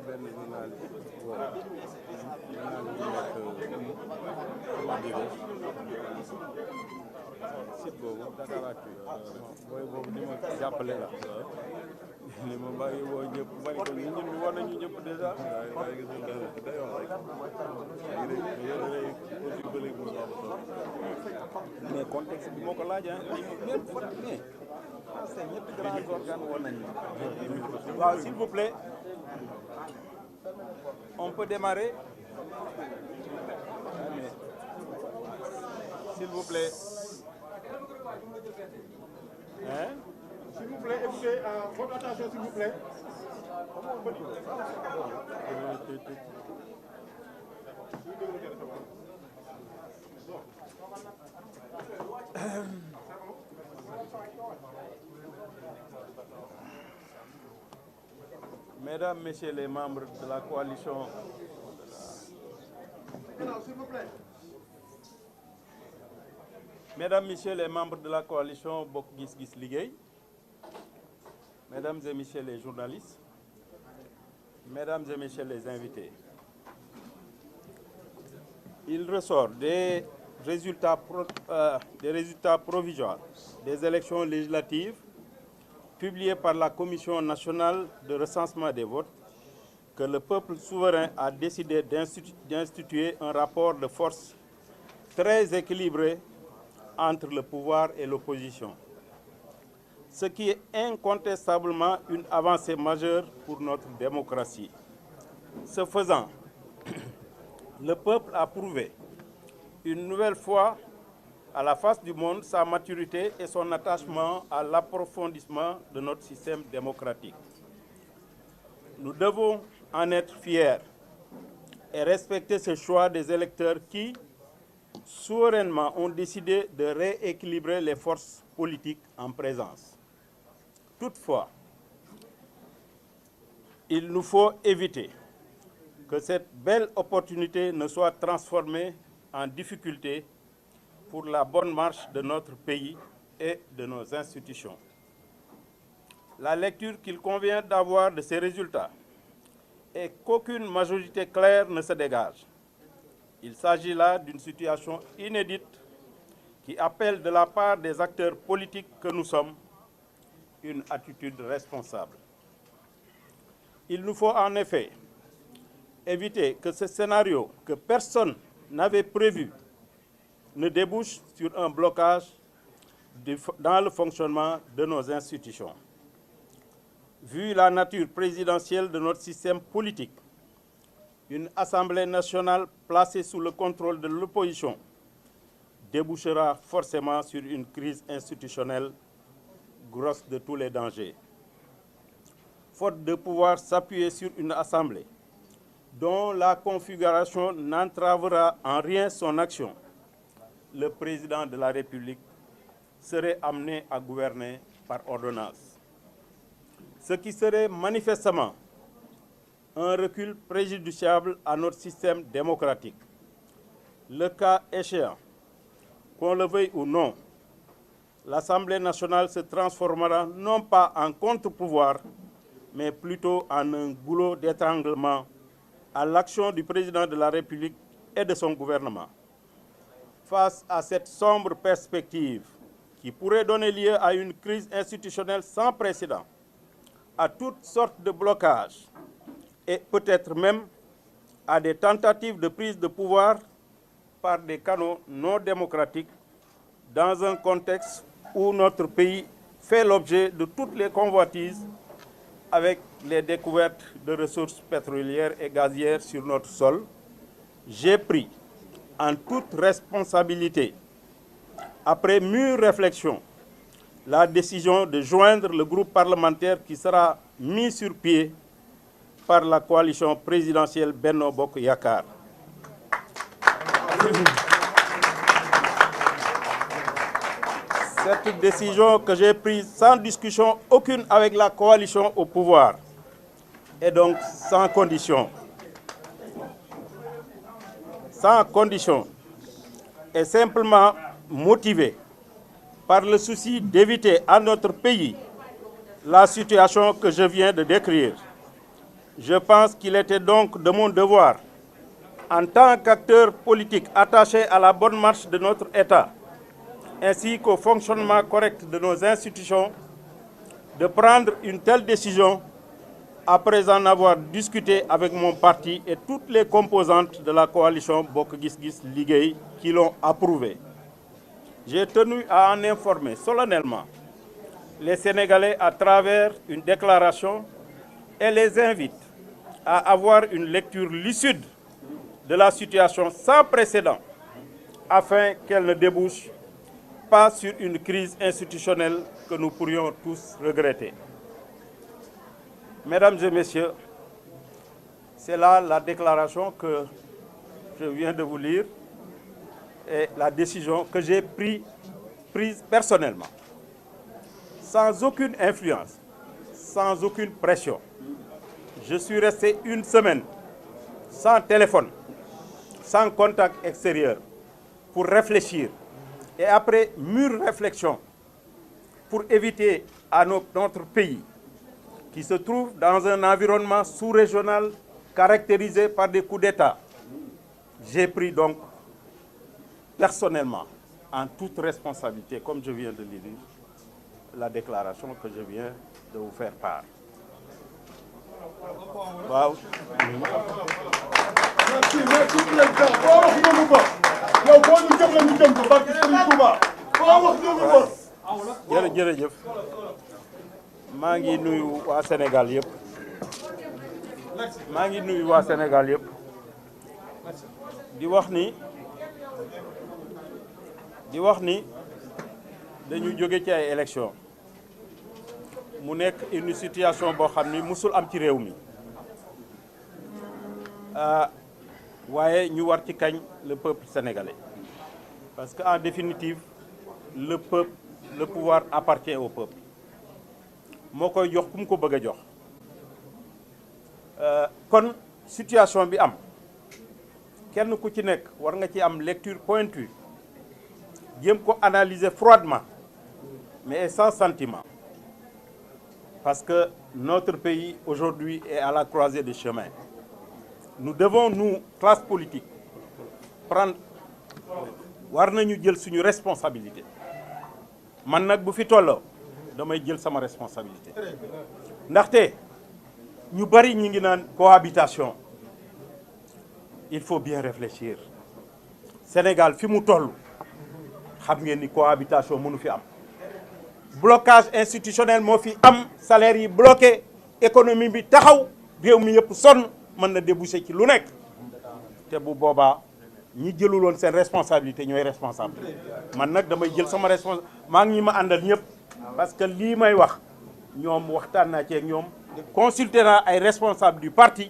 benn journaliste boo comment dire site boobu Dakaractu booy boobu ni ma jàppale la ni ma maa ngi woo ñëpp ma ne ko ñun war nañu ñëpp dèjà waaye gis nga day wax rek mais contexte bi moo ko laaj mais c'est ñetti grands organes woon nañu waaw s'il vous plaît on peut démarrer s'il vous plaît hein s'il vous plaît écoutez votre attention s'il vous plaît Mesdames, Messieurs les membres de la coalition, Mesdames, Messieurs les membres de la coalition Bokk Gis Gis Liggéey, Mesdames et Messieurs les journalistes, Mesdames et Messieurs les invités, il ressort des résultats provisoires des élections législatives publié par la Commission nationale de recensement des votes, que le peuple souverain a décidé d'instituer un rapport de force très équilibré entre le pouvoir et l'opposition, ce qui est incontestablement une avancée majeure pour notre démocratie. Ce faisant, le peuple a prouvé une nouvelle fois à la face du monde sa maturité et son attachement à l'approfondissement de notre système démocratique. Nous devons en être fiers et respecter ce choix des électeurs qui, souverainement, ont décidé de rééquilibrer les forces politiques en présence. Toutefois, il nous faut éviter que cette belle opportunité ne soit transformée en difficulté pour la bonne marche de notre pays et de nos institutions. La lecture qu'il convient d'avoir de ces résultats est qu'aucune majorité claire ne se dégage. Il s'agit là d'une situation inédite qui appelle de la part des acteurs politiques que nous sommes une attitude responsable. Il nous faut en effet éviter que ce scénario que personne n'avait prévu ne débouche sur un blocage dans le fonctionnement de nos institutions. Vu la nature présidentielle de notre système politique, une Assemblée nationale placée sous le contrôle de l'opposition débouchera forcément sur une crise institutionnelle grosse de tous les dangers. Faute de pouvoir s'appuyer sur une Assemblée dont la configuration n'entravera en rien son action, le président de la République serait amené à gouverner par ordonnance, ce qui serait manifestement un recul préjudiciable à notre système démocratique. Le cas échéant, qu'on le veuille ou non, l'Assemblée nationale se transformera non pas en contre-pouvoir, mais plutôt en un goulot d'étranglement à l'action du président de la République et de son gouvernement. Face à cette sombre perspective qui pourrait donner lieu à une crise institutionnelle sans précédent, à toutes sortes de blocages et peut-être même à des tentatives de prise de pouvoir par des canaux non démocratiques dans un contexte où notre pays fait l'objet de toutes les convoitises avec les découvertes de ressources pétrolières et gazières sur notre sol, j'ai pris en toute responsabilité, après mûre réflexion, la décision de joindre le groupe parlementaire qui sera mis sur pied par la coalition présidentielle Benno Bokk Yakaar. Cette décision que j'ai prise sans discussion aucune avec la coalition au pouvoir est donc sans condition. Sans condition et simplement motivée par le souci d'éviter à notre pays la situation que je viens de décrire. Je pense qu'il était donc de mon devoir, en tant qu'acteur politique attaché à la bonne marche de notre État, ainsi qu'au fonctionnement correct de nos institutions, de prendre une telle décision après en avoir discuté avec mon parti et toutes les composantes de la coalition Bokk Gis Gis Liggéey qui l'ont approuvé. J'ai tenu à en informer solennellement les Sénégalais à travers une déclaration et les invite à avoir une lecture lucide de la situation sans précédent afin qu'elle ne débouche pas sur une crise institutionnelle que nous pourrions tous regretter. Mesdames et messieurs, c'est là la déclaration que je viens de vous lire et la décision que j'ai prise personnellement, sans aucune influence, sans aucune pression. Je suis resté une semaine sans téléphone, sans contact extérieur, pour réfléchir. Et après mûre réflexion, pour éviter à notre pays, qui se trouve dans un environnement sous-régional caractérisé par des coups d'État, j'ai pris donc personnellement, en toute responsabilité, comme je viens de le dire, la déclaration que je viens de vous faire part. Waaw. Merci président. Boo wax dëgg ba yow boo ñu jëm la ñu jëm ko barke Serigne Touba. Boo wax dëgg ba. Jërëjëf maa ngi nuyu waa Sénégal yëpp. maa ngi nuyu waa Sénégal yëpp. di wax ni dañu jóge ci ay élections. mu nekk une situation boo xam ni musul am ci réew mi waaye ñu war ci kañ le peuple sénégalais parce que en définitive le pouvoir appartient au peuple moo koy jox ku mu ko bëgg a jox kon situation bi am kenn ku ci nekk war nga ci am lecture pointue jéem ko analyser froidement mais sans sentiment. Parce que notre pays aujourd'hui est à la croisée des chemins. Nous devons, nous, classe politique, war nañu jël suñu responsabilité. Man nag bu fi tolloo damay jël sama responsabilité. Ndaxte ñu bari ñi ngi naan cohabitation. Il faut bien réfléchir. Sénégal fi mu toll xam ngeen ni cohabitation mënu fi am. Blocage institutionnel moo fi am, salaire yi bloqué, économie bi taxaw, réew mi yëpp sonn mën na déboucher ci lu nekk te bu boobaa ñi jëluloon seen responsabilité ñooy responsable. Man nag damay jël sama responsabilité maa ngi ñi ma àndal ñëpp parce que lii may wax ñoom waxtaan naa ci ak ñoom consulté naa ay responsable du parti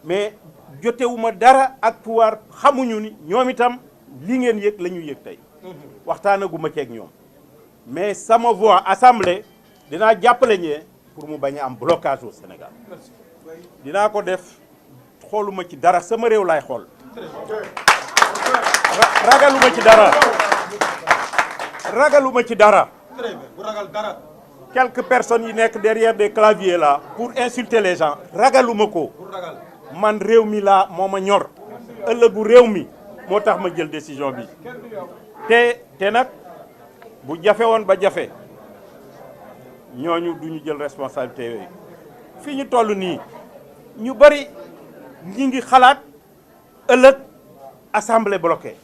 mais jotewuma dara ak pouvoir xamuñu ni ñoom itam li ngeen yëg la ñu yëg tey waxtaanaguma ci ak ñoom. Mais sama voix assemblée dinaa jàppale ñee pour mu bañ a am blocage au Sénégal dinaa ko def xooluma ci dara sama réew laay xool ragaluma ci dara quelques personnes yi nekk derrière des claviers là pour insulter les gens ragaluma ko man réew mi laa moo ma ñor ëllëgu réew mi moo tax ma jël décision bi te nag bu jafe woon ba jafe ñooñu duñu jël responsabilité yooyu fii ñu toll nii ñu bari ñi ngi xalaat ëllëg assemblée bloquée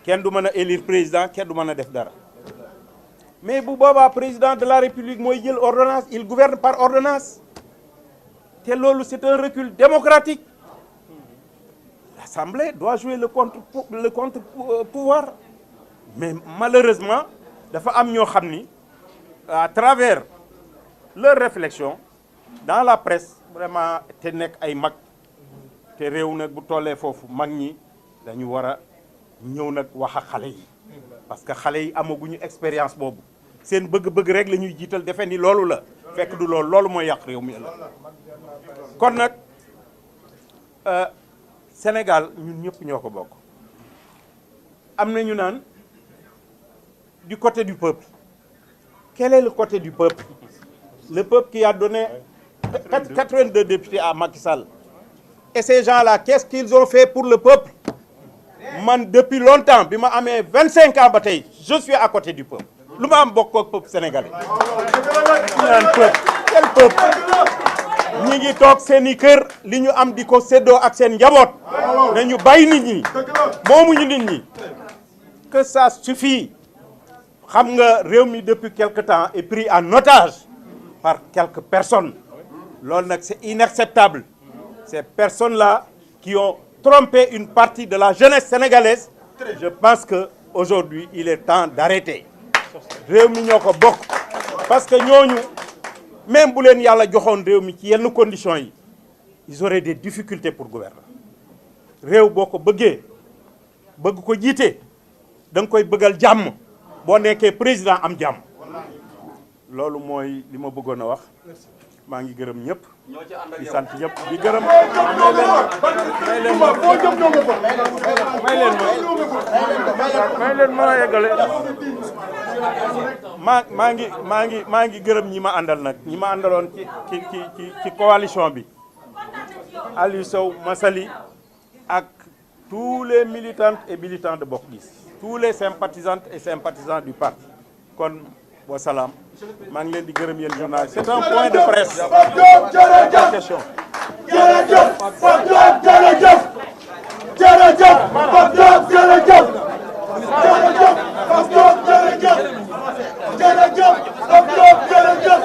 kenn du mën a élire président kenn du mën a def dara mais bu boobaa président de la république mooy jël ordonnance il gouverne par ordonnance te loolu c'est un recul démocratique l'assemblée doit jouer le contre-pouvoir mais malheureusement dafa am ñoo xam ni à travers leur réflexion dans la presse vraiment te nekk ay mag te réew nag bu tollee foofu mag ñi dañu war a ñëw nag wax ak xale yi parce que xale yi amaguñu expérience boobu seen bëgg-bëgg rek la ñuy jiital defe ni loolu la fekk du loolu mooy yàq réew mi ëllëg kon nag Sénégal ñun ñëpp ñoo ko bokk am na ñu naan du côté du peuple. Quel est le côté du peuple? Le peuple qui a donné 82 députés à Macky Sall. Et ces gens-là, qu'est-ce qu'ils ont fait pour le peuple? Man, depuis longtemps, bi ma amee 25 ans ba tey, je suis à côté du peuple. Lu ma am bokk ak peuple sénégalais. Ñaan peuple, quel peuple? Ñi ngi toog seeni kër li ñu am di ko séddoo ak seen njaboot. Nañu bàyyi nit ñi. Moomuñu nit ñi. Que ça suffit. Xam nga réew mi depuis quelque temps est pris en otage par quelques personnes. Loolu nag c'est inacceptable. Ces personnes-là qui ont trompé une partie de la jeunesse sénégalaise, je pense qu'aujourd'hui, il est temps d'arrêter. Réew mi ñoo ko bokk parce que ñooñu même bu leen yàlla joxoon réew mi ci yenn conditions yi ils auraient des difficultés pour gouverner. Réew boo ko bëggee bëgg ko jiite da nga koy bëggal jàmm boo nekkee président am jàmm. Loolu mooy li ma bëggoon a wax. Maa ngi gërëm ñëpp di sant ñëpp di gërëm may leen ma yeggale maa ngi gërëm ñi ma àndal nag ñi ma àndaloon ci coalition bi Aliou Sow Massaly ak tous les militantes et militants de Bokk Gis tous les sympathisantes et sympathisants du parti kon wasalaam maa ngi leen di gërëm yéen journaliste c'est un point de presse. Question. jërëjëf Pape Diop jërëjëf jërëjëf Pape Diop jërëjëf jërëjëf Pape Diop jërëjëf jërëjëf Pape Diop jërëjëf